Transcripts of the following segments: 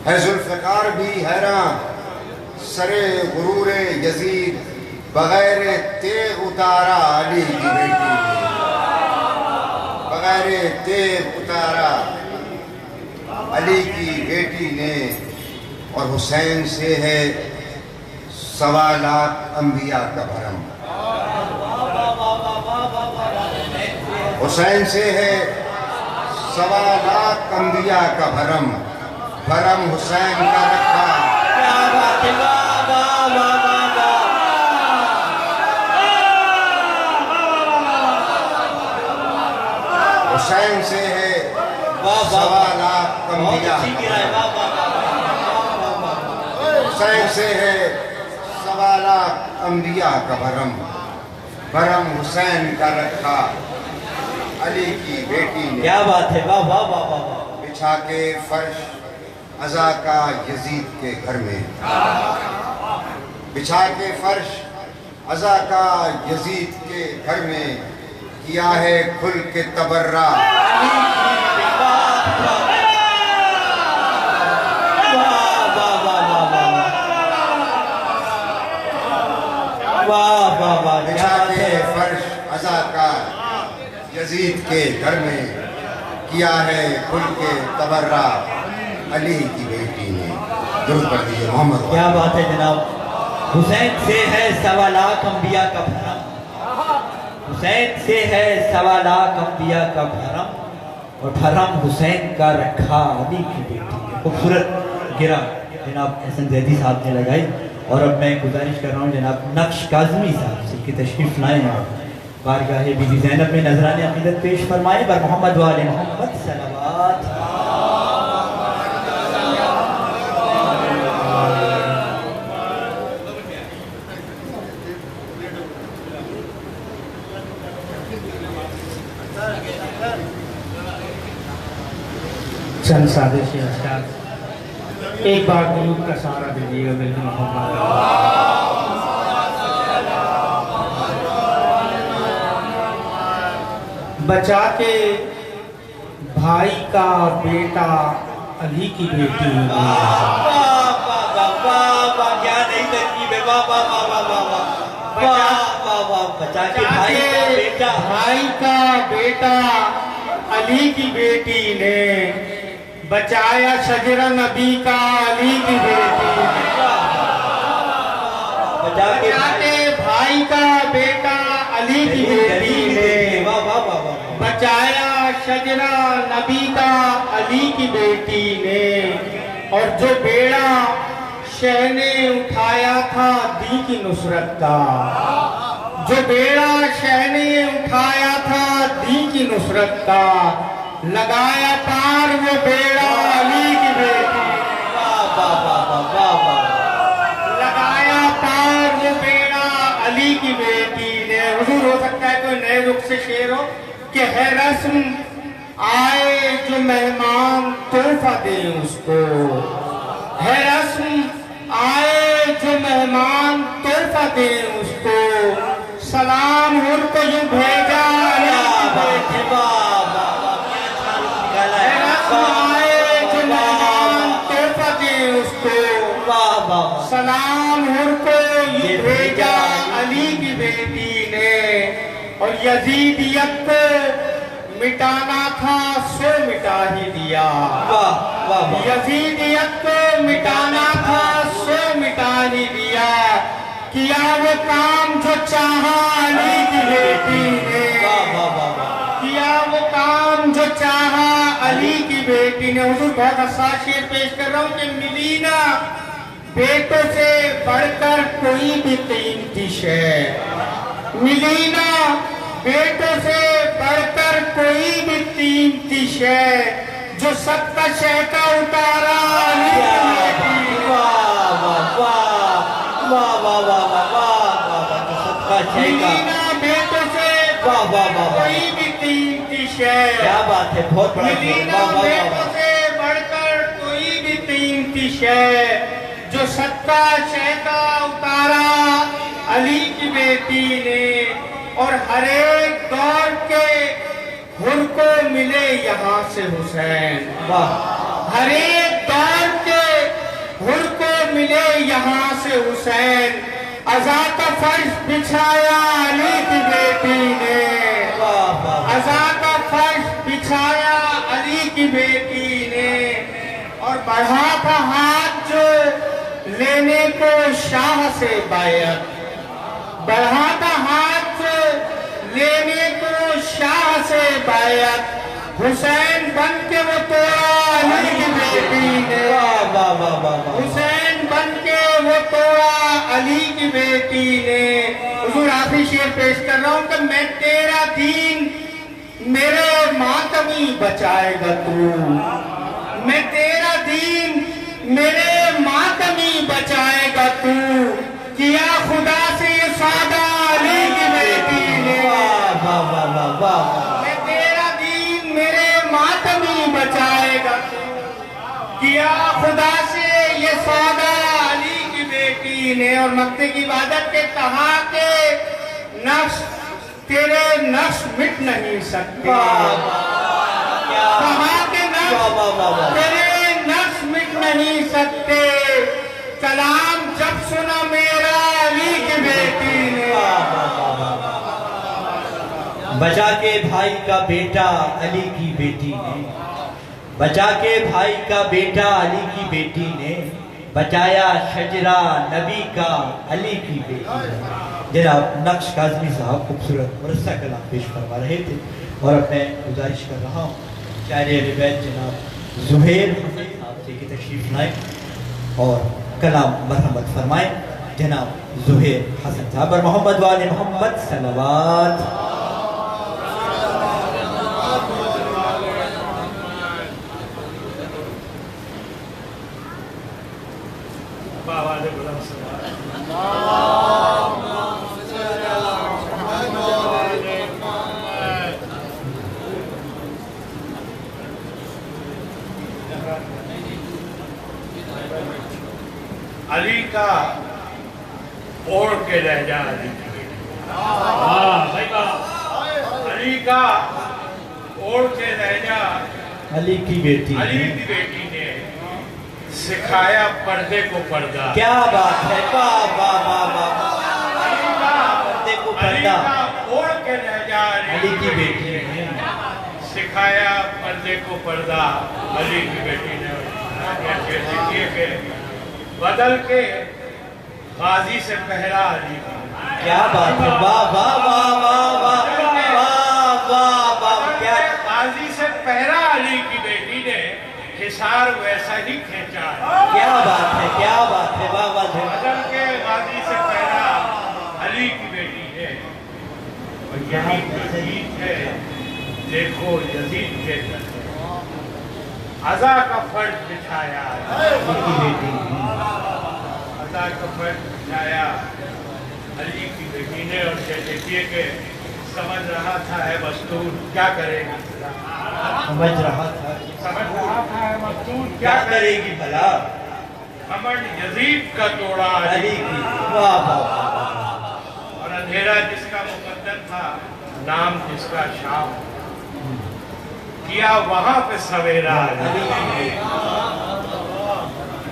ہے ذوالفقار بھی حیران سر غرور یزید بغیر تیغ اتارا علی کی بیٹی نے، بغیر تیغ اتارا علی کی بیٹی نے، اور حسین سے ہے سوالات انبیاء کا بھرم، حسین سے ہے سوالات انبیاء کا بھرم، بھرم حسین کا رکھا حسین سے ہے سوالات انبیاء حسین سے ہے سوالات انبیاء کا بھرم، بھرم حسین کا رکھا علی کی بیٹی نے، کیا بات ہے، واہ واہ واہ واہ، بچھا کے فرش عزا کا یزید کے گھر میں، بچھا کے فرش عزا کا یزید کے گھر میں، کیا ہے کھل کے تبرہ بچھا کے فرش عزا کا یزید کے گھر میں، کیا ہے کھل کے تبرہ علی کی بیٹی نے، درود پڑھ دیجئے محمد۔ کیا بات ہے جناب، حسین سے ہے سوالات انبیاء کا بھرم، حسین سے ہے سوالات انبیاء کا بھرم، اور بھرم حسین کا رکھا علی کی بیٹی نے۔ خوبصورت گرا جناب حسن زیدی صاحب نے لگائی، اور اب میں گزارش کر رہا ہوں جناب نقش کاظمی صاحب سے کہ تشریف لائیں اور بارگاہ بی بی زینب میں نذران عقیدت پیش فرمائیں، بر محمد و آل محمد صلوات۔ چند سادے سے اشعار، ایک بار درود کا سہارا دیجیے گا بالکل محمد۔ بچا کے بھائی کا بیٹا علی کی بیٹی نے، کیا نہیں ترکیب ہے، بچا کے بھائی کا بیٹا علی کی بیٹی نے، بچایا شجرہ نبی کا علی کی بیٹی نے، بچا کے بھائی کا بیٹا علی کی بیٹی نے، بچایا شجرہ نبی کا علی کی بیٹی نے، اور جو بیڑا شہ نے اٹھایا تھا دین کی نصرت کا، جو بیڑا شہ نے اٹھایا تھا دین کی نصرت کا، لگایا پار وہ بیڑا علی کی بیٹی، لگایا پار وہ بیڑا علی کی بیٹی نے۔ حضور ہو سکتا ہے کوئی نئے رخ سے شعر ہو کہ ہے رسم آئے جو مہمان تحفہ دیں اس کو، ہے رسم آئے جو مہمان تحفہ دیں اس کو، سلام ہر کو یوں بھیجا علی کی بیٹی، ہے رسم آئے جو مہمان تحفہ دیں اس کو، سلام ہر کو یوں بھیجا علی کی بیٹی نے، اور یزیدیت کو مٹانا تھا سو مٹا ہی دیا، یزیدیت کو مٹانا تھا سو مٹا ہی دیا، کیا وہ کام جو چاہا علی کی بیٹی نے، کیا وہ کام جو چاہا علی کی بیٹی نے۔ حضور بہت حساس شعر پیش کر رہا ہوں کہ ملی نا بیٹوں سے بڑھ کر کوئی بھی قیمتی شے، ملی نا بیٹوں سے بڑھ کر کوئی بھی قیمتی شے، جو سب کا شے کا اتارا علی کی بیٹی نے، ملی نا بیٹوں سے کوئی بھی قیمتی شے، کیا بات ہے، بہت بڑا ملی نا بیٹوں سے بڑھ کر کوئی بھی قیمتی شے، جو صدقہ شے کا اتارا علی کی بیٹی نے، اور ہر ایک دور کے حر کو ملے یہاں سے حسین، ہر ایک دور کے حسین ازا کا فرش بچھایا علی کی بیٹی نے ازا کا فرش بچھایا علی کی بیٹی نے اور بڑھا تھا ہاتھ جو لینے کو شاہ سے بیعت بڑھا تھا ہاتھ جو لینے کو شاہ سے بیعت حسین بن کے وہ توڑا علی کی بیٹی نے حسین بن کے وہ توڑا علی کی بیٹی نے حضور آخری شعر پیش کر رہا ہوں کہ میں تیرا دین میرے ماتمی بچائے گا تو میں تیرا دین میرے ماتمی بچائے گا تو کیا خدا سے یہ سادہ علی کی بیٹی نے میں تیرا دین میرے ماتمی بچائے گا تو کیا خدا سے یہ سادہ علی کی بیٹی نے اور مکتے کی عبادت کے کہا کہ نقش تیرے نقش مٹ نہیں سکتے کہا کہ تیرے نقش مٹ نہیں سکتے کلام جب سنا میرا علی کی بیٹی نے بچا کے بھائی کا بیٹا علی کی بیٹی نے بچا کے بھائی کا بیٹا علی کی بیٹی نے بچایا شجرہ نبی کا علی کی بیٹی نے جناب نقش کاظمی صاحب خوبصورت مرثہ کلام پیش فرما رہے تھے اور اب میں گزارش کر رہا ہوں شاعر اہل بیت جناب زہیر صاحب سے کہ تشریف لائیں اور کلام مرحمت فرمائیں جناب زہیر حسن صاحب اور محمد وآل محمد صلوات علی کا اوڑھ کے لہجہ علی کا اوڑھ کے لہجہ علی کی بیٹی نے سکھایا پردے کو پردہ کیا بات ہے پردے کو پردہ اوڑھ کے لہجہ علی کی بیٹی نے سکھایا پردے کو پردہ علی کی بیٹی نے بدل کے غازی سے پہرا علی کی کیا بات ہے غازی سے پہرا علی کی بیٹی نے حصار ویسا ہی کھینچا کیا بات ہے بدل کے غازی سے پہرا علی کی بیٹی ہے اور یہی یزید ہے دیکھو یزید کے عزا کا فرش بچھایا عزا کا فرش بچھایا علی کی بیٹی نے اور دیکھیے کہ سمجھ رہا تھا ہے مستور کیا کرے گی سمجھ رہا تھا ہے مستور کیا کرے گی بھلا کمر یزید کا توڑا علی کی اور اندھیرا جس کا مقدر تھا نام جس کا شام کیا وہاں پہ سویرا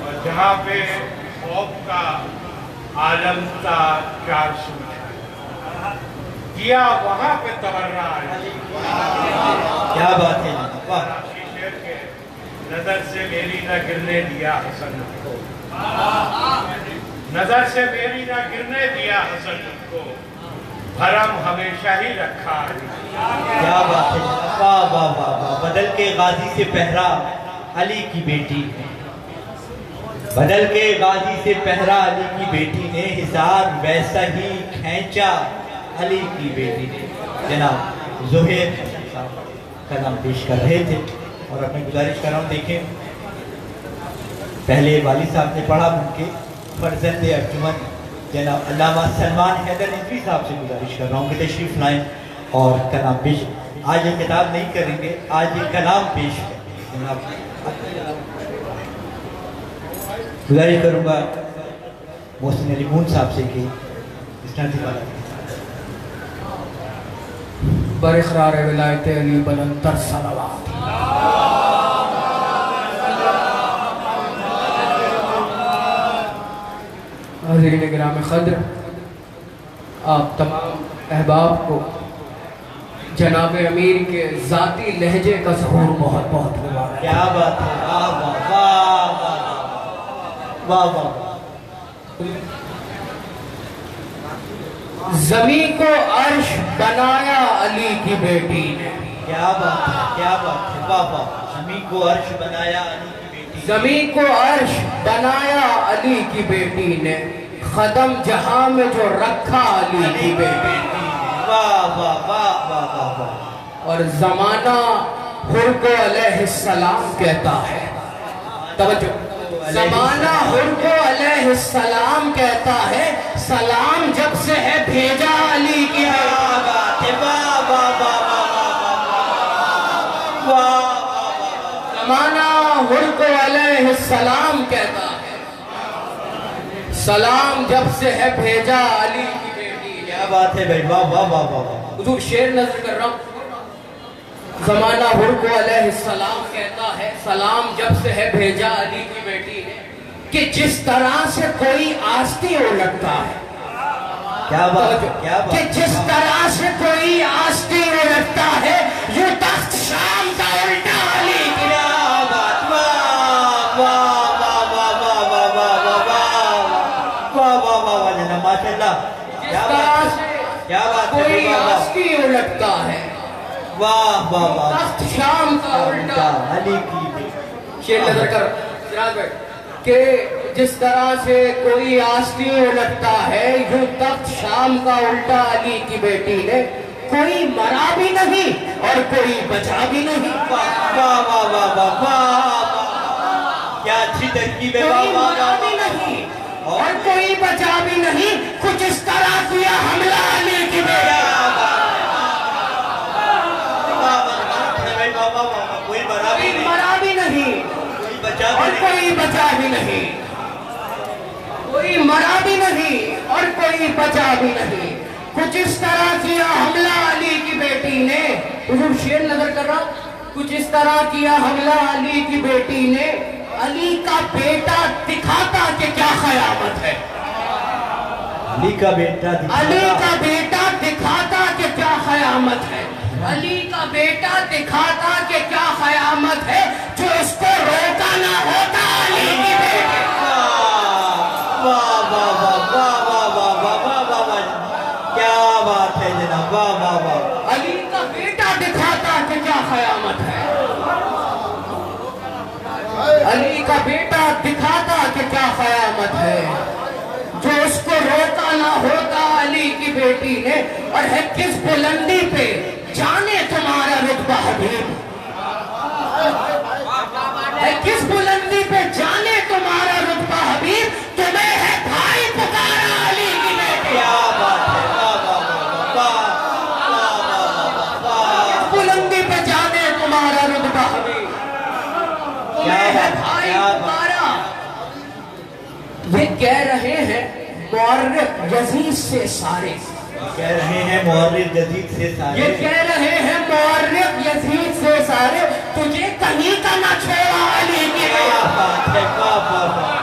اور جہاں پہ خوف کا عالم تھا 400 کیا وہاں پہ تبرہ کیا بات ہے شیر کے نظر سے میری نہ گرنے دیا حسن کو نظر سے میری نہ گرنے دیا حسن کو حرم ہمیشہ ہی رکھا کیا بات ہے بدل کے غازی سے پہرا علی کی بیٹی نے بدل کے غازی سے پہرا علی کی بیٹی نے حصار ویسا ہی کھینچا علی کی بیٹی نے جناب زہیر صاحب کلام پیش کر رہے تھے اور اب میں گزارش کر رہا ہوں دیکھیں پہلے والد صاحب نے پڑھا ان کے فرزند ارجمن جناب علامہ سلمان حیدر نقوی صاحب سے گزارش کر رہا ہوں کہ تشریف لائیں اور کلام پیش آج یہ کتاب نہیں کریں گے آج یہ کلام پیش ہے جناب گزارش کروں گا محسن علی مون صاحب سے کہ اس طرح سے بات برقرار ولایت علی بلند تر صلوات حاضرین گرامی قدر، آپ تمام احباب کو جناب امیر کے ذاتی لہجے کا ظہور بہت بہت مبارک۔ کیا بات ہے، واہ واہ واہ واہ واہ واہ۔ زمین کو عرش بنایا علی کی بیٹی نے، کیا بات ہے، کیا بات ہے، واہ واہ۔ زمین کو عرش بنایا علی کی بیٹی، زمین کو عرش بنایا علی کی بیٹی نے، قدم جہاں میں جو رکھا علی کی بیٹی نے، واہ واہ واہ واہ واہ واہ۔ اور زمانہ حر کو علیہ السلام کہتا ہے، توجہ، زمانہ حر کو علیہ السلام کہتا ہے، سلام جب سے ہے بھیجا علی کی بیٹی۔ زمانہ حر کو علیہ السلام کہتا ہے، سلام جب سے ہے بھیجا علی کی بیٹی۔ کیا بات ہے بھائی، واہ واہ واہ واہ۔ حضور شعر نظر کر رہا ہوں، زمانہ حر کو علیہ السلام کہتا ہے، سلام جب سے ہے بھیجا علی کی بیٹی نے، کہ جس طرح سے کوئی آستی اڑتا ہے، کیا بات ہے، کیا کہ بات جس طرح سے کوئی آستی اڑتا ہے، یوں تخت شام کا الٹا علی کی ماشاء اللہ۔ جس طرح سے کیا بات ہے، کوئی آستی اڑتا ہے، واہ واہ واہ۔ تخت شام کا الٹا علی کی شیر نظر کر سراج بھائی، کہ جس طرح سے کوئی آستی اڑتا ہے، یوں تخت شام کا الٹا علی کی بیٹی نے، کوئی مرا بھی نہیں اور کوئی بچا بھی نہیں، واہ واہ واہ واہ واہ۔ کیا اچھی ترکیب ہے، واہ کوئی واہ مرا بھی نہیں اور کوئی بچا بھی نہیں، کچھ اس طرح کیا حملہ علی کی بیٹی۔ کوئی مرا بھی کوئی نہیں، مرا بھی نہیں کوئی بچا اور بھی نہیں۔ کوئی بچا بھی نہیں، کوئی مرا بھی نہیں اور کوئی بچا بھی نہیں، کچھ اس طرح کیا حملہ علی کی بیٹی نے۔ حضور شعر نظر کر رہا، کچھ اس طرح کیا حملہ علی کی بیٹی نے، علی کا بیٹا دکھاتا کہ کیا قیامت ہے، علی کا بیٹا علی کا بیٹا دکھاتا کہ کیا قیامت ہے، علی کا بیٹا دکھاتا کہ کیا قیامت ہے، جو اس کو روکا نہ ہوتا علی کی بیٹی۔ واہ واہ واہ واہ واہ واہ واہ واہ واہ۔ کیا بات ہے جناب، واہ واہ واہ۔ علی کا بیٹا دکھاتا کہ کیا قیامت ہے، علی کا بیٹا دکھاتا کہ کیا قیامت ہے، جو اس کو روکا نہ ہوتا علی کی بیٹی نے۔ اور ہے کس بلندی پہ جانے تمہارا رتبہ حبیب، ہے کس بلندی پہ جانے تمہارا رتبہ حبیب، تمہیں ہے بھائی پکارا علی کی بیٹی۔ کیا بات ہے، واہ واہ واہ واہ۔ کس بلندی پہ جانے تمہارا رتبہ حبیب، تمہیں ہے بھائی پکارا۔ یہ کہہ رہے ہیں مورخ یزید سے سارے، کہہ رہے ہیں مورخ یزید سے سارے، یہ کہہ رہے ہیں مورخ یزید سے سارے، تجھے کہیں کا نہ چھوڑا علی کی کیا بیٹی، بات ہے، واہ واہ واہ۔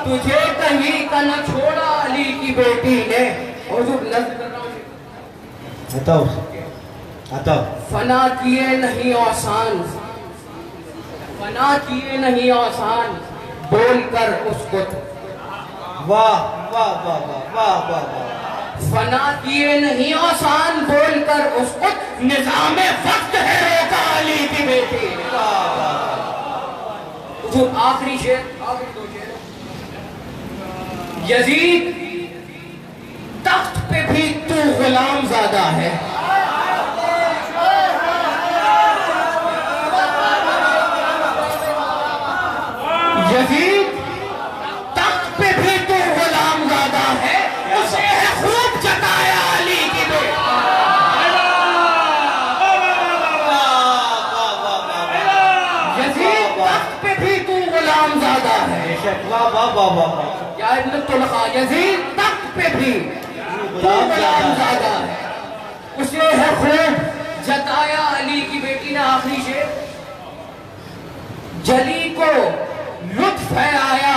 تجھے کہیں کا نہ چھوڑا علی کی بیٹی نے۔ حضور نظر کر رہا ہوں، بتاؤ بتاؤ۔ فنا کیے نہیں آسان، فنا کیے نہیں آسان، بول کر اس کو واہ واہ واہ واہ واہ واہ واہ۔ فنا کیے نہیں آسان، بول کر اس کو نظام وقت ہے روکا علی کی بیٹی نے۔ جو آخری شعر، آخری دو شعر، یزید تخت پہ بھی تو غلام زادہ ہے، یزید تخت پہ بھی تو غلام زادہ ہے، اسے ہے خوب جتایا علی کی بیٹی۔ یزید تخت پہ بھی تو غلام زادہ ہے، واہ واہ واہ واہ۔ یا ابن الطلقاء، یزید تخت پہ بھی تو غلام زادہ ہے، اسے ہے خوب جتایا علی کی بیٹی نے۔ آخری شعر، جلی کو لطف ہے آیا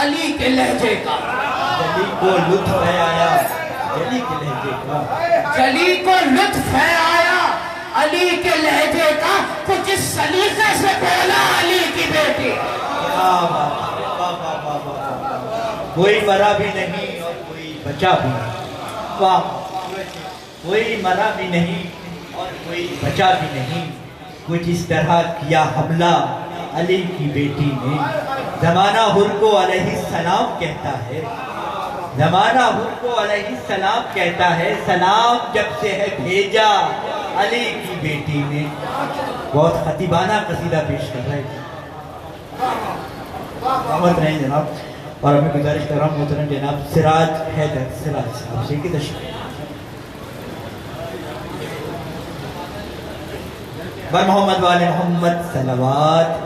علی کے لہجے کا جلی کو لطف ہے آیا جلی کے لہجے کا جلی کو لطف ہے آیا علی کے لہجے کا کچھ اس سلیقے سے بولا علی کی بیٹی کیا بات ہے، واہ واہ واہ واہ واہ۔ کوئی مرا بھی نہیں اور کوئی بچا بھی نہیں، واہ، کوئی مرا بھی نہیں اور کوئی بچا بھی نہیں، کچھ اس طرح کیا حملہ علی کی بیٹی نے۔ زمانہ حر کو علیہ السلام کہتا ہے، زمانہ حر کو علیہ السلام کہتا ہے، سلام جب سے ہے بھیجا علی کی بیٹی نے۔ بہت خطیبانہ قصیدہ پیش کر رہے تھے محمد رہیں جناب، اور ہمیں گزارش کر رہا ہوں محترم جناب سراج حیدر سراج صاحب سے کہ تشریف بر محمد والے محمد صلوات۔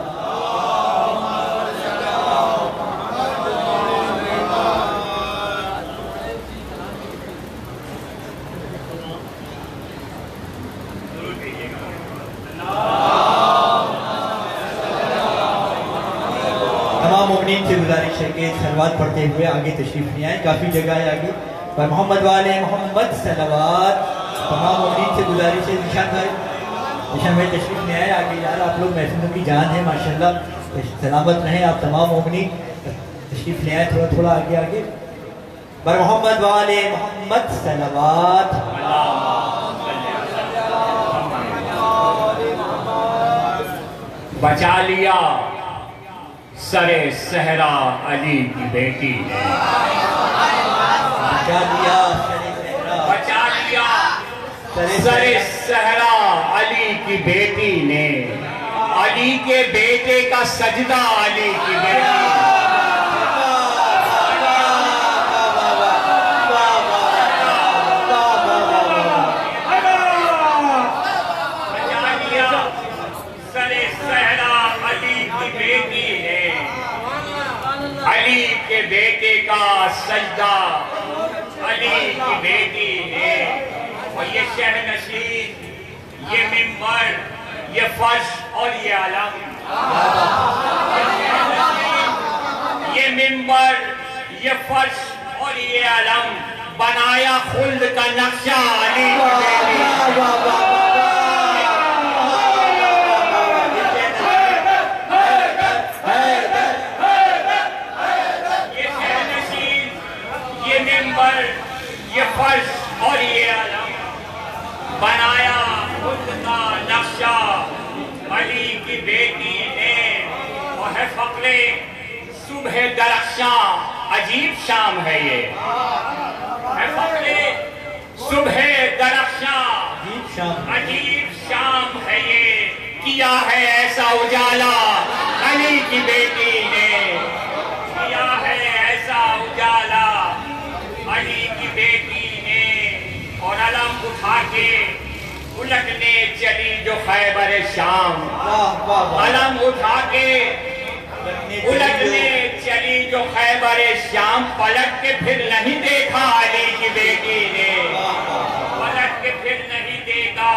تمام مومنین سے گزارش ہے کہ صلوات پڑھتے ہوئے آگے تشریف نہیں آئے، کافی جگہ ہے آگے، پر محمد والے محمد صلوات۔ تمام مومنین سے گزارش ہے نشان بھائی تشریف نہیں آئے آگے یار، آپ لوگ محفلوں کی جان ہے ماشاءاللہ، سلامت رہیں آپ تمام مومنین، تشریف نہیں آئے تھوڑا تھوڑا آگے آگے، پر محمد والے محمد صلوات۔ بچا لیا سر صحرا علی کی بیٹی نے، بچا لیا سر صحرا، بچا لیا سر صحرا علی کی بیٹی نے، علی کے بیٹے کا سجدہ علی کی بیٹی نے۔ بچا لیا سر صحرا علی کی بیٹی نے، علی کے بیٹے کا سجدہ علی کی بیٹی نے۔ اور یہ شہنشین، یہ منبر، یہ فرش اور یہ علم، یہ منبر، یہ فرش اور یہ علم بنایا خلد کا نقشہ علی کی بیٹی نے۔ یہ فرش اور یہ علم بنایا خود کا نقشہ علی کی بیٹی نے۔ اور ہے فقر صبح درخشاں، عجیب شام ہے یہ، ہے فقر صبح درخشاں، عجیب شام ہے یہ، کیا ہے ایسا اجالا علی کی بیٹی نے، کیا ہے ایسا اجالا علی کی بیٹی نے۔ اور علم اٹھا کے الٹنے چلی جو خیبر شام، علم اٹھا کے الٹنے چلی جو خیبر شام، پلٹ کے پھر نہیں دیکھا علی کی بیٹی نے، پلٹ کے پھر نہیں دیکھا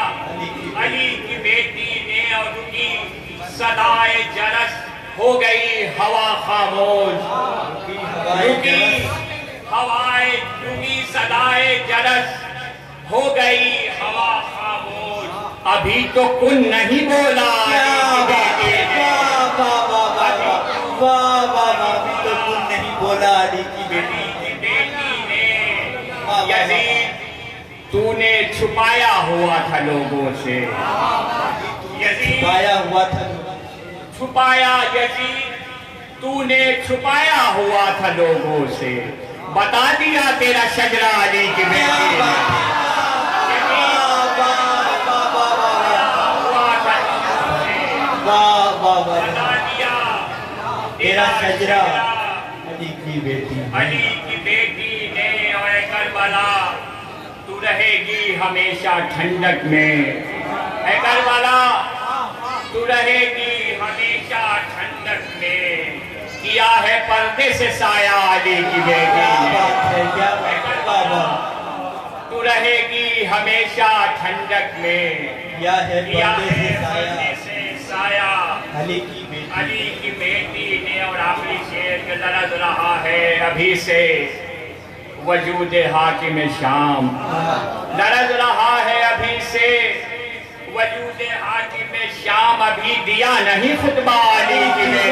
علی کی بیٹی نے۔ اور رکی صدائے جرس ہو گئی ہوا خاموش، رکی ہوائے رکی صدائے جرس ہو گئی ہوا خاموش، ابھی تو کن نہیں بولا علی کی بیٹی نے، ابھی تو کن نہیں بولا علی کی بیٹی نے۔ یزید تو نے چھپایا ہوا تھا لوگوں سے، یزید چھپایا ہوا تھا، چھپایا یزید تو نے چھپایا ہوا تھا لوگوں سے، بتا دیا تیرا شجرہ علی کی بیٹی نے، بتا دیا تیرا شجرہ علی کی بیٹی علی کی بیٹی نے۔ اور اے کربلا تو رہے گی ہمیشہ ٹھنڈک میں، اے کربلا تو رہے گی ہمیشہ ٹھنڈک میں، کیا ہے پردے سے سایہ علی کی بیٹی نے، اے کربلا تو رہے گی ہمیشہ ٹھنڈک میں، کیا ہے کیا پردے ہے سے پردے سایہ سے سایہ علی کی بیٹی علی کی بیٹی نے۔ اور آخری شعر کے لرز رہا ہے ابھی سے وجود حاکم شام، لرز رہا ہے ابھی سے وجود حاکم شام، ابھی دیا نہیں خطبہ علی کی بیٹی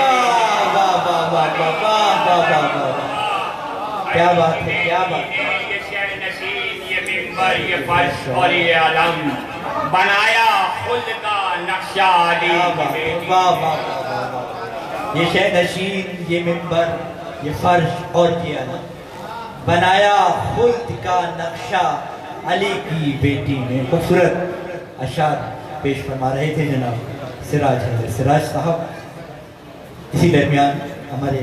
کیا بات ہے، کیا بات ہے۔ یہ شہ نشین، یہ منبر، یہ فرش اور یہ علم، بنایا خلد کا نقشہ علی کی بیٹی۔ یہ شہ نشین، یہ منبر، یہ فرش اور یہ علم، بنایا خلد کا نقشہ علی کی بیٹی نے۔ خوبصورت اشعار پیش فرما رہے تھے جناب سراج حضرت سراج صاحب۔ اسی درمیان ہمارے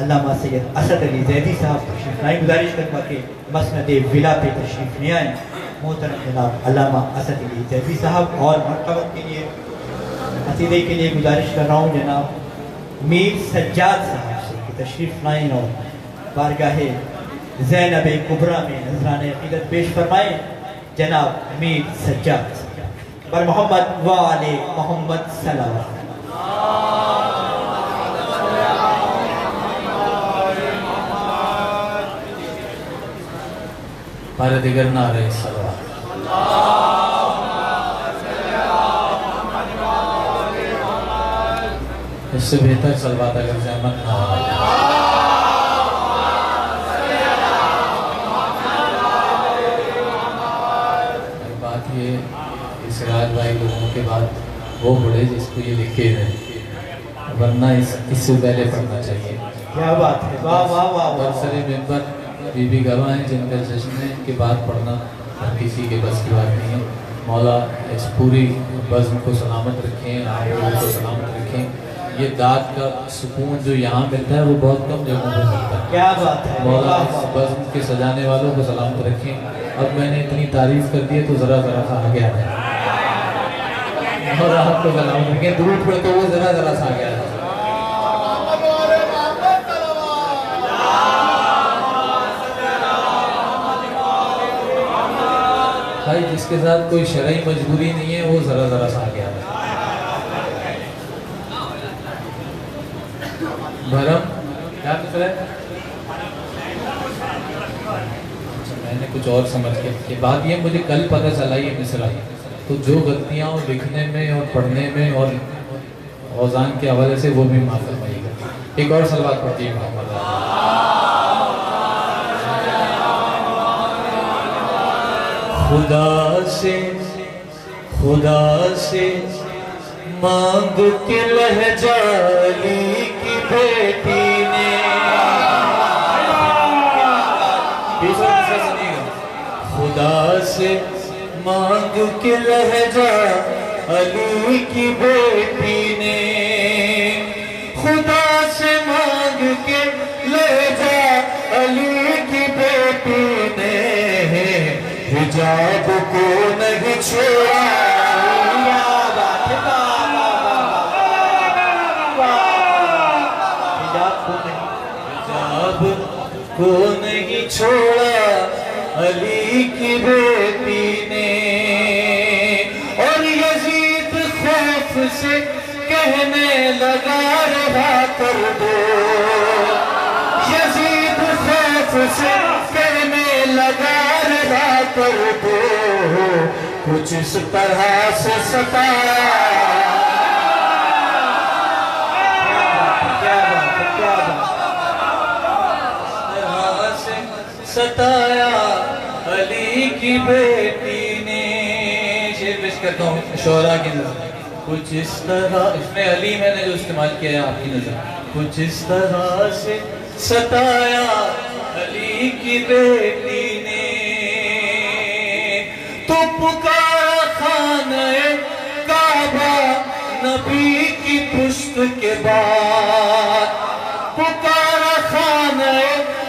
علامہ سید اسد علی زیدی صاحب تشریف لائیں، گزارش کروا کہ مسند ولا پہ تشریف لے آئیں محترم جناب علامہ اسد علی زیدی صاحب۔ اور مرتبت کے لیے قصیدے کے لیے گزارش کر رہا ہوں جناب میر سجاد صاحب سے کہ تشریف لائیں اور بارگاہ زینب کبریٰ میں نذران عقیدت پیش فرمائیں جناب میر سجاد بر محمد و آل محمد صلی اللہ علیہ وسلم۔ ہمارے دیگر نعرے صلوات۔ اس سے بہتر صلوات اگر زحمت نہ ہو۔ بات یہ سراج بھائی لوگوں کے بعد وہ پڑھے جس کو یہ لکھے رہے، ورنہ اس سے پہلے پڑھنا چاہیے۔ کیا بات ہے، واہ واہ واہ۔ برسر ممبر بی بی گواہ ہیں جن کا جشن ہے کے بعد پڑھنا ہر کسی کے بس کی بات نہیں ہے۔ مولا اس پوری بزم کو سلامت رکھیں، آپ لوگوں کو سلامت رکھیں۔ یہ داد کا سکون جو یہاں ملتا ہے وہ بہت کم جگہوں پہ ملتا ہے۔ کیا بات ہے، مولا اس بزم کے سجانے والوں کو سلامت رکھیں۔ اب میں نے اتنی تعریف کر دی ہے تو ذرا ذرا سا آ گیا ہے، اور آپ کو سلامت رکھیں۔ درود پڑھ تو وہ ذرا ذرا سا آ گیا ہے۔ بھائی جس کے ساتھ کوئی شرعی مجبوری نہیں ہے وہ ذرا ذرا سا آ گیا ہے۔ بھرم کیا مطلب ہے؟ میں نے کچھ اور سمجھ کے کہ بات یہ مجھے کل پتہ چلا یہ مصرع، تو جو غلطیاں لکھنے میں اور پڑھنے میں اور اوزان کے حوالے سے وہ بھی معاف فرمائیے گا۔ ایک اور صلوات پڑھتی ہے محمد خدا سے مانگ کے لہجہ علی کی بیٹی نے، خدا سے مانگ کے لہجہ علی کی بیٹی نے، خدا سے مانگ کے لہجہ علی کی بیٹی نے، حجاب کو نہیں چھوڑا، حجاب کو نہیں چھوڑا علی کی بیٹی نے، اور یزید خوف سے کہنے لگا رہا کر دو، یزید خوف سے کہنے لگا رہا کر دو، کچھ اس طرح سے ستایا علی کی بیٹی نے۔ شعر پیش کرتا ہوں شعراء کی نظر، کچھ اس طرح، اس میں علی میں نے جو استعمال کیا ہے آپ کی نظر، کچھ اس طرح سے ستایا علی کی بیٹی نے، تو پکارا خانہ کعبہ نبی کی پشت کے بعد، پکارا خانہ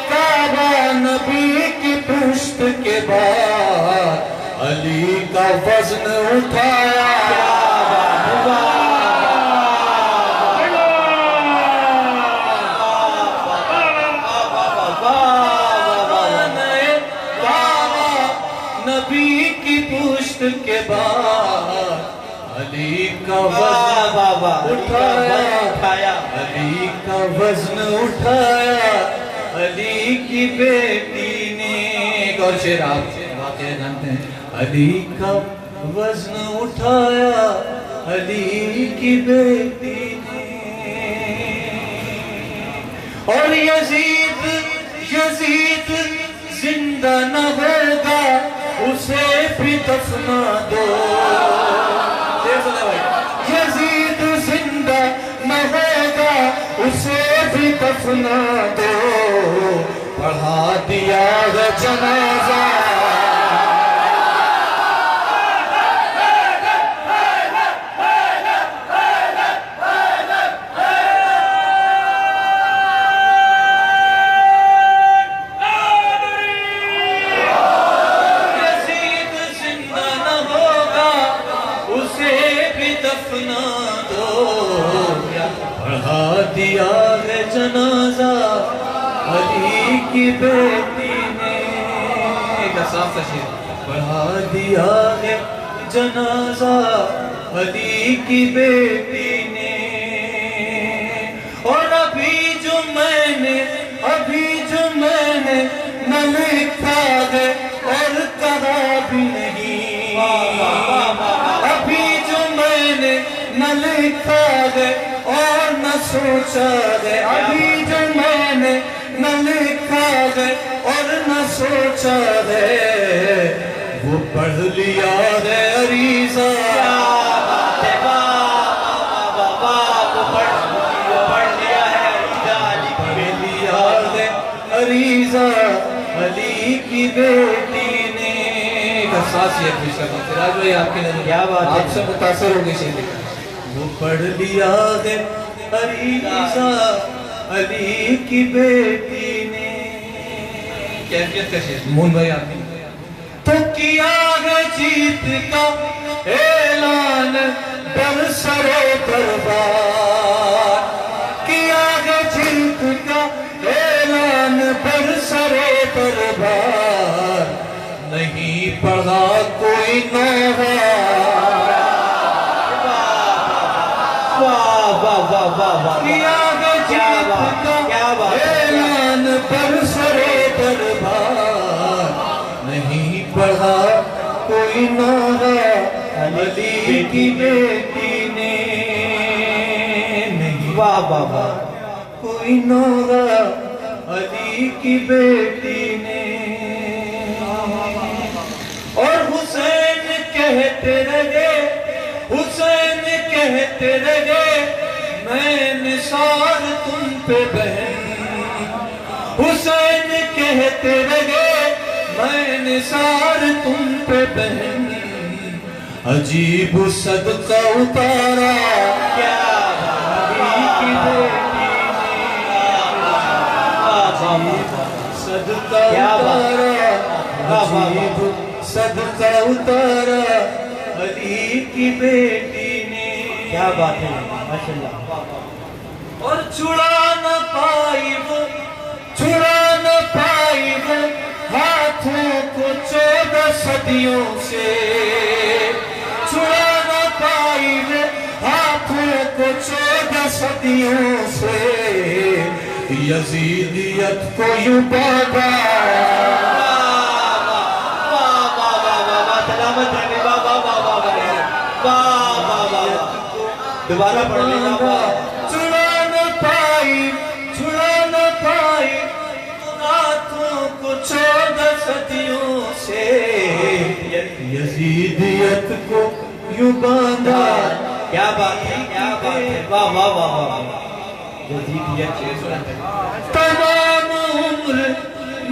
کعبہ نبی کی پشت کے بعد، علی کا وزن اٹھایا، نبی کی پشت کے بعد علی کا وزن اٹھایا، علی کا وزن اٹھایا علی کی بیٹی نے. ایک اور شعر آپ واقعہ جانتے ہیں. علی کا وزن اٹھایا علی کی بیٹی نے. اور یزید زندہ نہ ہوگا اسے بھی دفنا دو. یزید زندہ نہ ہوگا اسے بھی دفنا دو. پڑھا دیا ہے جنازہ دیا ہے جنازہ علی کی بیٹی نے. صاف تشہیر. پڑھا دیا ہے جنازہ علی کی بیٹی نے. اور ابھی جو میں نے نہ لکھا ہے اور کہا بھی نہیں. ابھی جو میں نے نہ لکھا ہے اور نہ سوچا ہے. ابھی جو میں نے نہ لکھا ہے اور نہ سوچا ہے وہ پڑھ لیا ہے عریضہ. عریضہ علی کی بیٹی نے. احساس یہ پیش کرتا ہوں فراج بھائی آپ کی نظر کیا بات ہے. آپ سے متاثر ہو گئی شعر. وہ پڑھ لیا ہے عریضہ علی کی بیٹی نے. کیفیت کا شعر. مون بھائی آپ نے تو کیا ہے جیت کا اعلان برسر دربار. کیا ہے جیت کا اعلان برسر دربار. نہیں پڑھا کوئی نوحہ. کیا ہے جیت کا اعلان برسر دربار. نہیں پڑھا کوئی نوحہ علی کی بیٹی نے. نہیں کوئی نوحہ علی کی بیٹی نے. اور حسین کہتے رہے میں نثار تم پہ بہن. حسین کہتے رہے میں نثار تم پہ بہن. عجیب صدقہ اتارا کیا علی کی بیٹی نے. صدقہ اتارا عجیب صدقہ اتارا علی کی بیٹی نے. کیا بات ہے ماشاءاللہ. اور چھڑا نہ پائی وہ ہاتھوں کو 14 صدیوں سے. چھڑا نہ پائی وہ ہاتھوں کو 14 صدیوں سے. یزیدیت کو یوں باندھا. دوبارہ پڑھنے کا. چھڑا نہ پائی ہاتھوں کو 14 صدیوں سے. یزیدیت کو یوں باندھا. کیا بات ہے. واہ. یزیدیت تمام عمر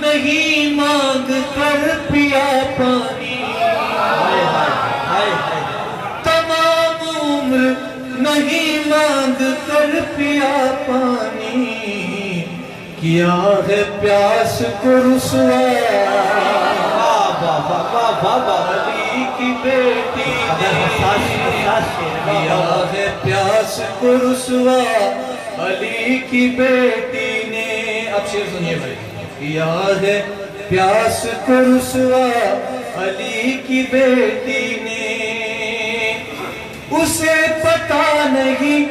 نہیں مانگ کر پیا پانی. تمام عمر نہیں مانگ کر پیا پانی. کیا ہے پیاس کو رسوا علی کی بیٹی نے. کیا ہے پیاس کو رسوا علی کی بیٹی نے. اب شعر سنیے بھائی. کیا ہے پیاس کو رسوا علی کی بیٹی نے. اسے پتا نہیں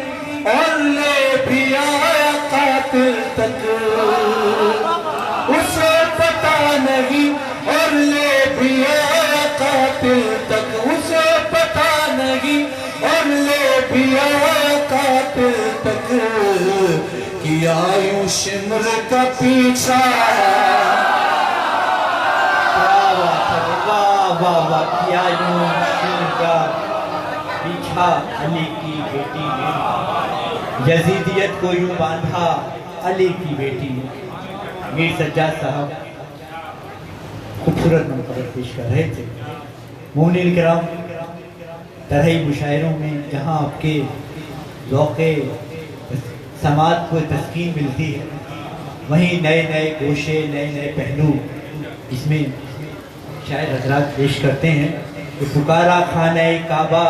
اور لے بھی آیا قاتل تک اسے پتا نہیں اور لے بھی آیا قاتل تک اسے پتا نہیں اور لے بھی آیا قاتل تک کیا یوں شمر کا پیچھا واہ واہ واہ کیا یوں شمر کا پیچھا علی کی بیٹی نے یزیدیت کو یوں باندھا علی کی بیٹی نے. میر سجاد صاحب خوبصورت منقبت پیش کر رہے تھے. مومنین کرام طرحی مشاعروں میں جہاں آپ کے ذوق سماعت کو تسکین ملتی ہے وہیں نئے نئے گوشے نئے نئے پہلو اس میں شاعر حضرات پیش کرتے ہیں کہ پکارا خانہ کعبہ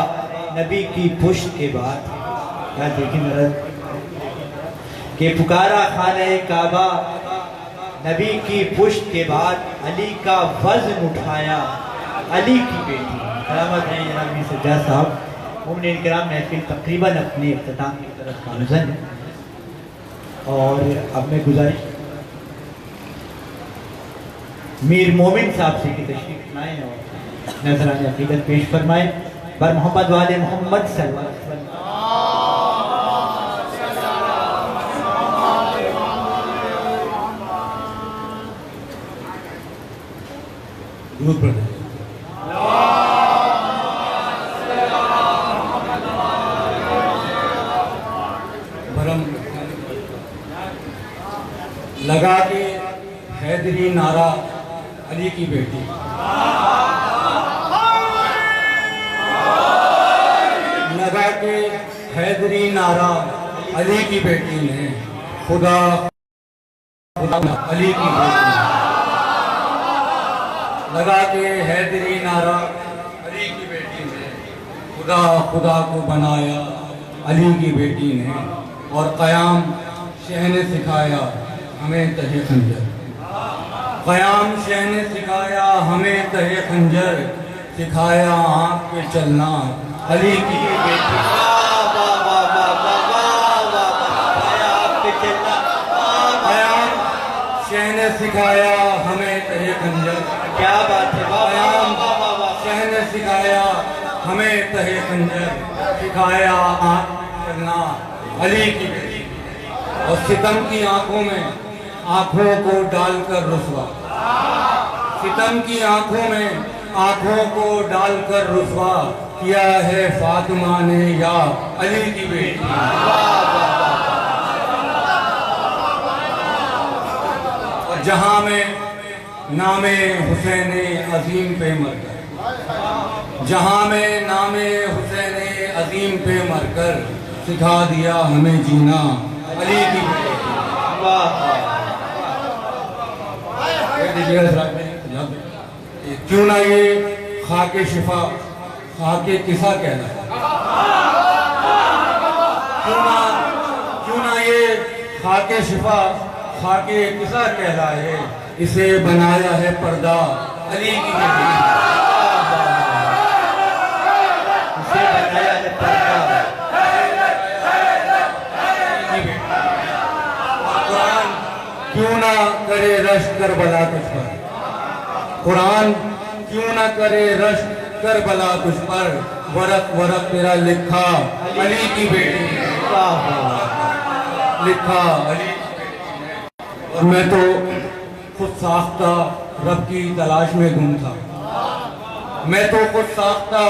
نبی کی پشت کے بعد. کیا دیکھیں مرد کہ پکارا خانہ کعبہ نبی کی پشت کے بعد علی کا وزن اٹھایا علی کی بیٹی. سلامت رہیں جناب میر سجاد صاحب. مومنین کرام محفل تقریباً اپنے اختتام کی طرف گامزن ہے اور اب میں گزارش میر مومن صاحب سے کی تشریف لائیں اور نذرانِ عقیدت پیش فرمائیں. بر محمد والے محمد صلی اللہ علیہ وسلم. درود پڑھیں. بھرم لگا کے حیدری نعرہ علی کی بیٹی. لگا کے حیدری نعرہ علی کی بیٹی نے خدا علی کی بیٹی نے لگا کے حیدری نعرہ علی کی بیٹی نے خدا خدا کو بنایا علی کی بیٹی نے اور قیام شہ نے سکھایا ہمیں تہ خنجر. قیام شہ نے سکھایا ہمیں تہ خنجر سکھایا آنکھ پہ چلنا علی کی بیٹی. قیام شہ نے سکھایا ہمیں تہ خنجر. کیا بات ہے. قیام شہ نے سکھایا ہمیں تہ خنجر سکھایا آنکھ پہ چلنا علی کی بیٹی. اور ستم کی آنکھوں میں آنکھوں کو ڈال کر رسوا. ستم کی آنکھوں میں آنکھوں کو ڈال کر رسوا کیا ہے فاطمہ نے یا علی کی بیٹی. اور جہاں میں نام حسین عظیم پہ مر کر جہاں میں نام حسین عظیم پہ مر کر سکھا دیا ہمیں جینا علی کی بیٹی. کیوں نہ یہ خاک شفا خاک قصہ کہلائے. کیوں نہ یہ خاک شفا خاک قصہ کہلائے. اسے بنایا ہے پردہ علی کی بیٹی. اسے بنایا ہے پردہ. قرآن کیوں نہ کرے رشک کربلا تجھ پر. قرآن کیوں نہ کرے رشک کربلا تجھ پر. ورق ورق تیرا لکھا علی کی بیٹی. لکھا علی کی بیٹی. اور میں تو خود ساختہ رب کی تلاش میں گم تھا. میں تو خود ساختہ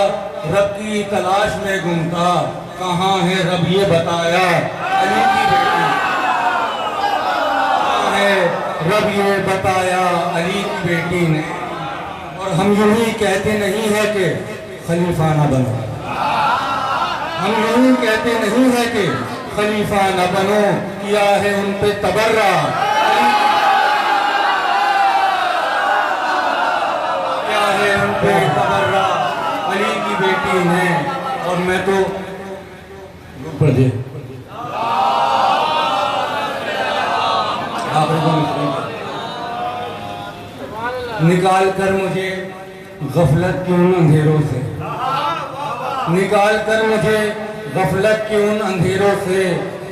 رب کی تلاش میں گم تھا. کہاں ہے رب یہ بتایا علی کی بیٹی. کہاں ہے رب یہ بتایا علی کی بیٹی نے. اور ہم یوں ہی کہتے نہیں ہے کہ خلیفہ نہ بنو. ہم یوں ہی کہتے نہیں ہے کہ خلیفہ نہ بنو. کیا ہے ان پہ تبرہ ان پہ تبرہ علی کی بیٹی نے. اور میں تو پڑھ دے نکال کر مجھے غفلت کی ان اندھیروں سے. نکال کر مجھے غفلت کی ان اندھیروں سے.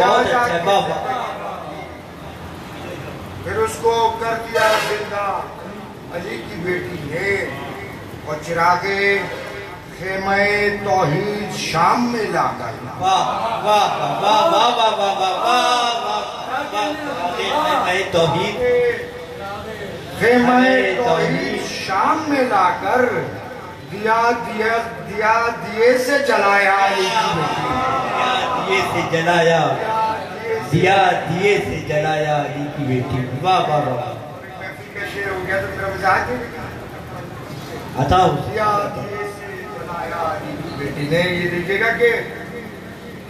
بہت اچھا ہے بابا. پھر اس کو کر دیا زندہ علی کی بیٹی نے اور چراغ خیمہ توحید شام میں لا کر واہ واہ واہ واہ واہ واہ واہ واہ واہ توحید خیمہ توحید شام میں لا کر دیا دیے سے جلایا علی کی بیٹی نے. دیے سے جلایا دیا دیے سے جلایا علی کی بیٹی نے. واہ واہ واہ. محفل کا شعر ہو گیا تو میرا مزاج ہے عطا حسین دیا دیے سے جلایا علی کی بیٹی نے. یہ دیکھیے گا کہ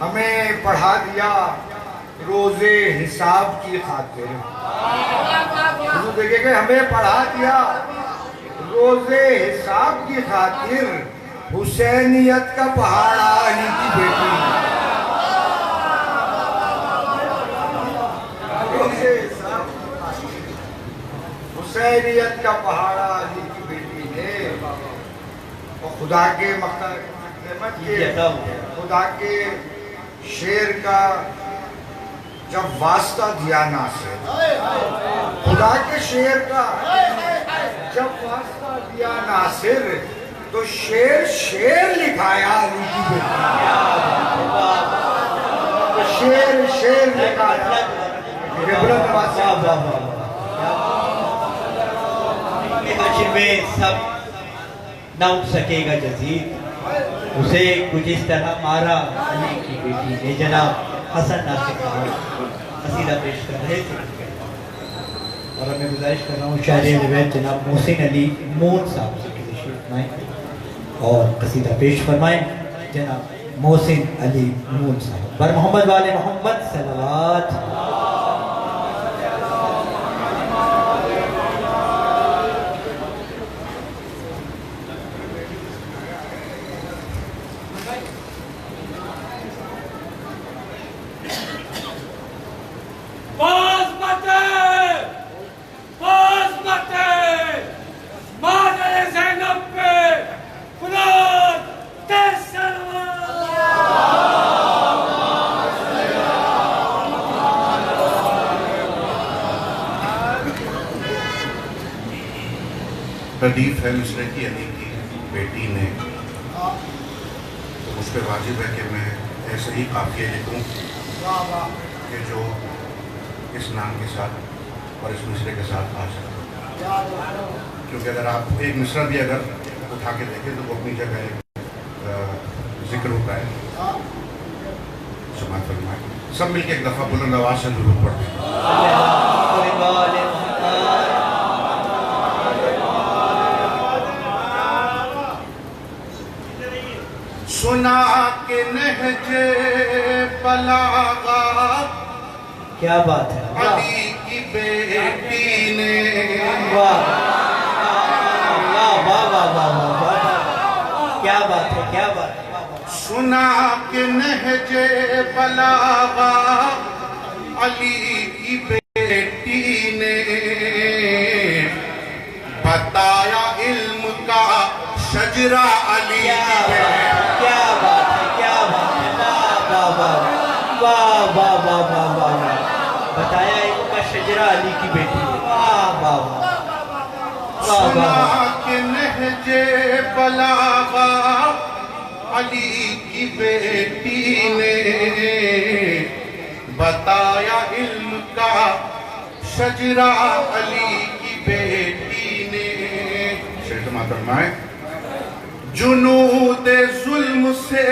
ہمیں پڑھا دیا روزے حساب کی خاطر. دیکھیے کہ ہمیں پڑھا دیا روزے حساب کی خاطر حسینیت کا پہاڑا علی کی بیٹی نے. حسینیت کا پہاڑا علی کی بیٹی نے. اور خدا کے خدا کے شیر کا جب واسطہ دیا ناصر, خدا کے شیر کا جب واسطہ دیا ناصر تو شیر لکھایا علی کی بیٹی نے. شیر لکھایا. حشر میں سب نہ اٹھ سکے گا جزید, اسے کچھ اس طرح مارا علی کی بیٹی نے. جناب حسن ناصر صاحب قصیدہ پیش کر رہے تھے اور میں گزارش کر رہا ہوں شاعر روایت جناب محسن علی مون صاحب سے تشریف فرمائیں اور قصیدہ پیش فرمائیں. جناب محسن علی مون صاحب بر محمد والے محمد صلوات. ردیف ہے مصرے کی علی کی بیٹی نے, تو مجھ پہ واجب ہے کہ میں ایسے ہی قافیہ لکھوں کہ جو اس نام کے ساتھ اور اس مصرے کے ساتھ آ سکے. کیونکہ اگر آپ ایک مصرع بھی اگر اٹھا کے دیکھیں تو وہ اپنی جگہ ذکر ہوتا ہے. سماعت فرمائیں سب مل کے ایک دفعہ بلند آواز سے درود پڑھتے ہیں. سنا کہ نہج بلاغت کیا بات ہے علی کی بیٹی نے. واہ واہ واہ واہ واہ واہ. کیا بات ہے کیا بات ہے. سنا کہ نہج بلاغت علی کی بیٹی نے بتایا علم کا شجرہ علی کی بیٹی. کیا بات ہے کیا بات ہے. واہ واہ واہ واہ واہ واہ واہ. بتایا ان کا شجرہ علی کی بیٹی. واہ واہ واہ. سنا کہ نہج بلاغت علی کی بیٹی نے بتایا علم کا شجرہ علی کی بیٹی نے. شیخ فرمائیں جنود ظلم سے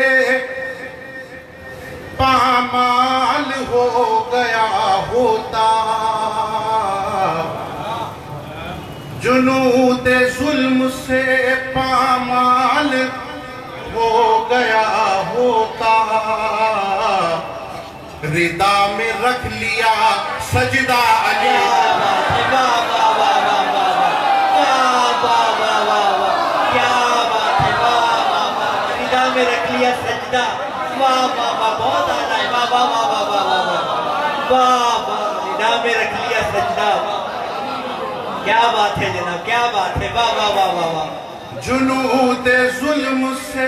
پامال ہو گیا ہوتا, جنود ظلم سے پامال ہو گیا ہوتا, ردا میں رکھ لیا سجدہ علی. سجدہ. واہ واہ واہ بہت آنا ہے. واہ واہ واہ واہ واہ واہ واہ واہ. نام میں رکھ لیا سجدہ. کیا بات ہے جناب کیا بات ہے. واہ واہ واہ واہ واہ. جنود ظلم سے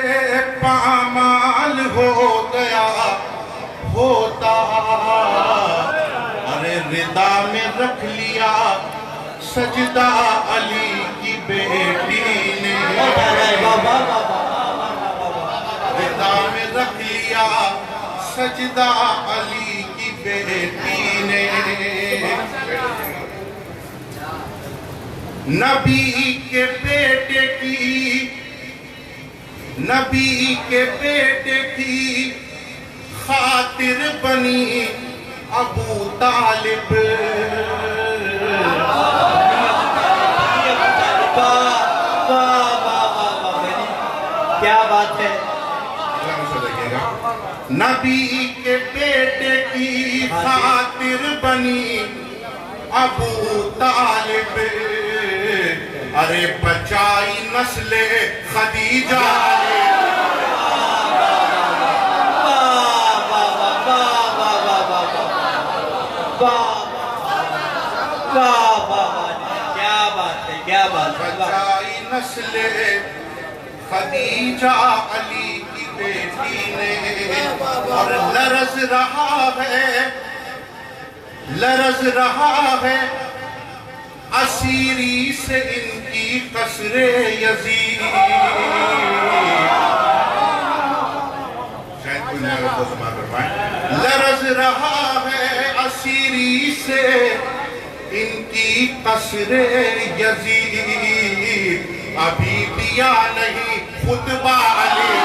پامال ہو گیا ہوتا ارے ردا میں رکھ لیا سجدہ علی کی بیٹی نے ردا میں رکھ لیا سجدہ علی کی بیٹی نے نبی کے بیٹے کی خاطر بنی ابو طالب کیا بات ہے نبی کے بیٹے کی خاطر بنی ابو طالب ارے بچائی نسل خدیجہ کیا بات ہے بچائی نسل خدیجہ علی کی بیٹی نے اور لرز رہا ہے اسیری سے ان کی قصر یزید شاید کوئی نیا رب کو سماع فرمائے لرز رہا ہے اسیری سے ان کی قصر یزید ابھی دیا نہیں خطبہ علی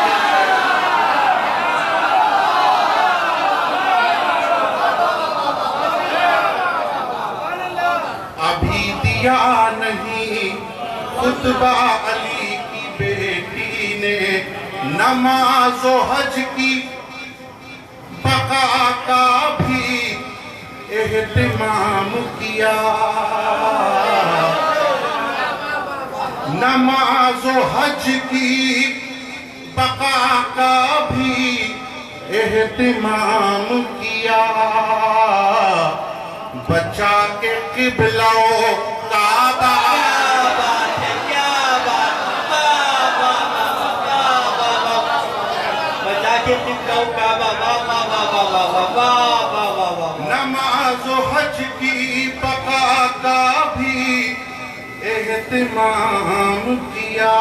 ابھی دیا نہیں خطبہ علی کی بیٹی نے نماز و حج کی بقا کا بھی اہتمام کیا نماز و حج کی بقا کا بھی اہتمام کیا بچا کے قبلہ و کعبہ نماز و حج کی بقا کا بھی اہتمام کیا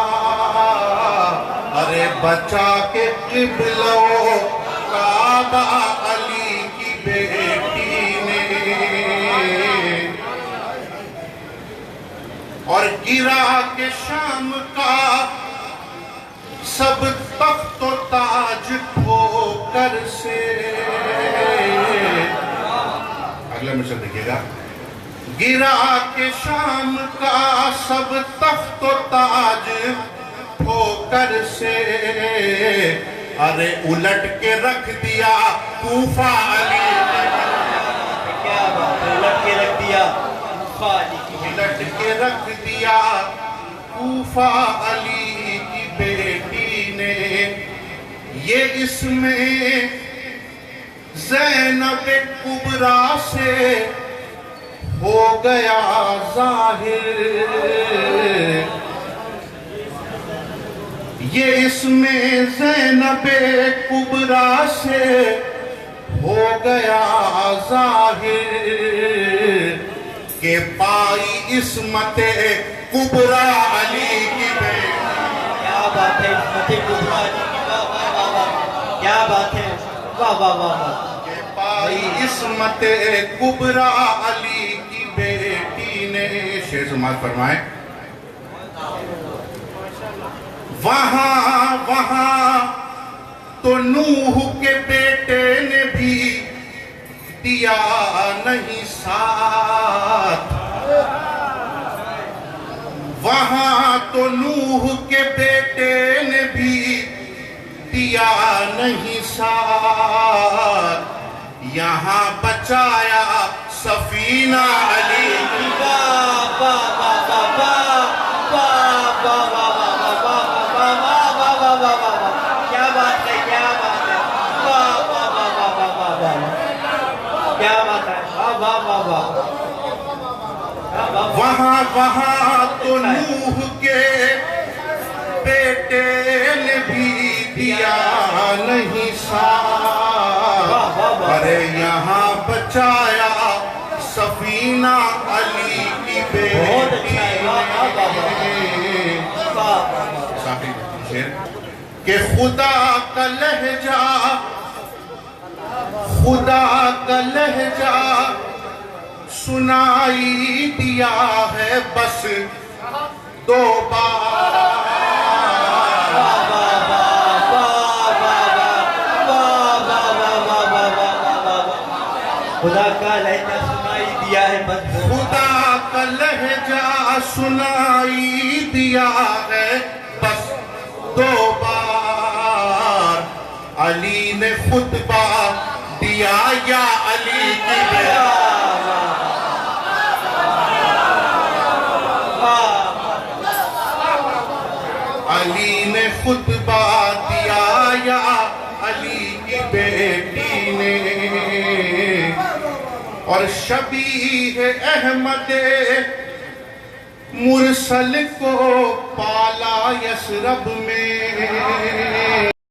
ارے بچا کے قبلہ و کعبہ علی کی بیٹی نے اور گرا کے شام کا سب تخت و تاج ٹھوکر سے اگلا مصرع دیکھئے گا گرا کے شام کا سب تخت و تاج ٹھوکر سے ارے الٹ کے رکھ دیا کوفہ علی کیا بات ہے الٹ کے رکھ دیا الٹ کے رکھ دیا کوفہ علی کی بیٹی نے یہ اس میں زینب کبریٰ سے ہو گیا ظاہر یہ اس میں زینب کبریٰ سے ہو گیا ظاہر کہ پائی عصمت کبریٰ علی کی بیٹی کیا بات ہے عصمت کبریٰ علی کی کیا بات ہے واہ واہ واہ کہ پائی عصمت کبریٰ علی کی بیٹی نے شعر سماعت فرمائے وہاں تو نوح کے بیٹے نے بھی دیا نہیں ساتھ وہاں تو نوح کے بیٹے نے بھی دیا نہیں ساتھ یہاں بچایا سفینہ علی کیا بات ہے کیا بات ہے کیا بات ہے وہاں تو نوح کے بیٹے نے بھی دیا نہیں ساتھ، ارے یہاں بچایا سفینہ علی کی بہت اچھا ہے، بیٹی نے کہ خدا کا لہجہ، خدا کا لہجہ سنائی دیا ہے بس 2 بار۔ خدا کا لہجہ سنائی دیا ہے بس، خدا کا لہجہ سنائی دیا ہے بس 2 بار، علی نے خطبہ دیا یا علی کی بیٹی، علی نے خطبہ دیا یا علی کی بیٹی نے، اور شبیہ احمد مرسل کو پالا یثرب میں۔